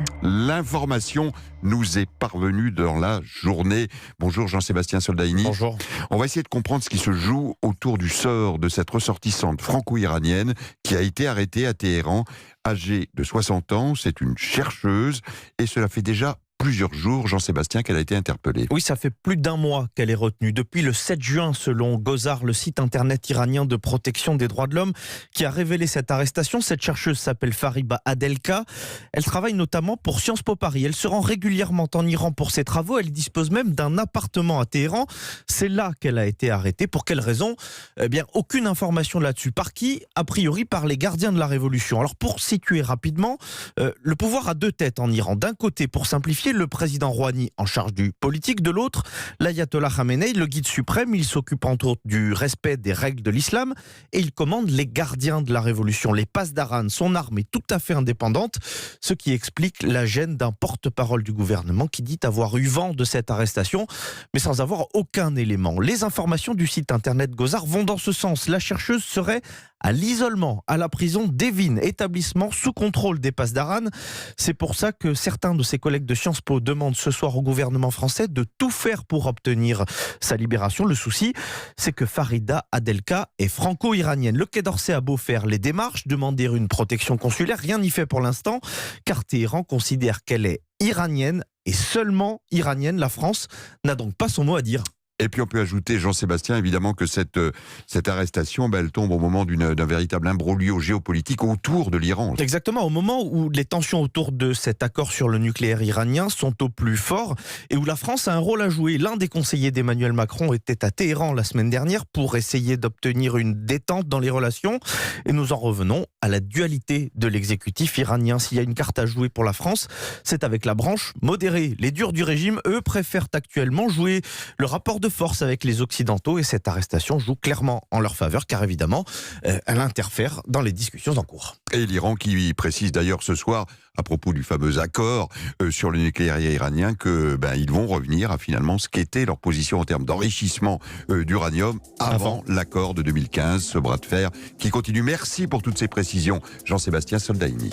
Express. L'information nous est parvenue dans la journée. Bonjour Jean-Sébastien Soldaini. Bonjour. On va essayer de comprendre ce qui se joue autour du sort de cette ressortissante franco-iranienne qui a été arrêtée à Téhéran, âgée de 60 ans. C'est une chercheuse et cela fait déjà plusieurs jours, Jean-Sébastien, qu'elle a été interpellée. Oui, ça fait plus d'un mois qu'elle est retenue. Depuis le 7 juin, selon Gozar, le site internet iranien de protection des droits de l'homme, qui a révélé cette arrestation. Cette chercheuse s'appelle Fariba Adelka. Elle travaille notamment pour Sciences Po Paris. Elle se rend régulièrement en Iran pour ses travaux. Elle dispose même d'un appartement à Téhéran. C'est là qu'elle a été arrêtée. Pour quelle raison ? Eh bien, aucune information là-dessus. Par qui ? A priori, par les gardiens de la révolution. Alors, pour situer rapidement, le pouvoir a deux têtes en Iran. D'un côté, pour simplifier, le président Rouhani en charge du politique, de l'autre, l'ayatollah Khamenei, le guide suprême. Il s'occupe entre autres du respect des règles de l'islam et il commande les gardiens de la révolution, les pasdaran. Son armée tout à fait indépendante, ce qui explique la gêne d'un porte-parole du gouvernement qui dit avoir eu vent de cette arrestation, mais sans avoir aucun élément. Les informations du site internet Gozar vont dans ce sens. La chercheuse serait à l'isolement, à la prison d'Evin, établissement sous contrôle des pasdaran. C'est pour ça que certains de ses collègues de Sciences Po demandent ce soir au gouvernement français de tout faire pour obtenir sa libération. Le souci, c'est que Farida Adelka est franco-iranienne. Le Quai d'Orsay a beau faire les démarches, demander une protection consulaire, rien n'y fait pour l'instant, car Téhéran considère qu'elle est iranienne et seulement iranienne. La France n'a donc pas son mot à dire. Et puis on peut ajouter, Jean-Sébastien, évidemment que cette arrestation, elle tombe au moment d'un véritable imbroglio géopolitique autour de l'Iran. Exactement, au moment où les tensions autour de cet accord sur le nucléaire iranien sont au plus fort et où la France a un rôle à jouer. L'un des conseillers d'Emmanuel Macron était à Téhéran la semaine dernière pour essayer d'obtenir une détente dans les relations. Et nous en revenons à la dualité de l'exécutif iranien. S'il y a une carte à jouer pour la France, c'est avec la branche modérée. Les durs du régime, eux, préfèrent actuellement jouer le rapport de force avec les Occidentaux et cette arrestation joue clairement en leur faveur car évidemment elle interfère dans les discussions en cours. Et l'Iran qui précise d'ailleurs ce soir à propos du fameux accord sur le nucléaire iranien que ils vont revenir à finalement ce qu'était leur position en termes d'enrichissement d'uranium avant l'accord de 2015, ce bras de fer qui continue. Merci pour toutes ces précisions, Jean-Sébastien Soldaini.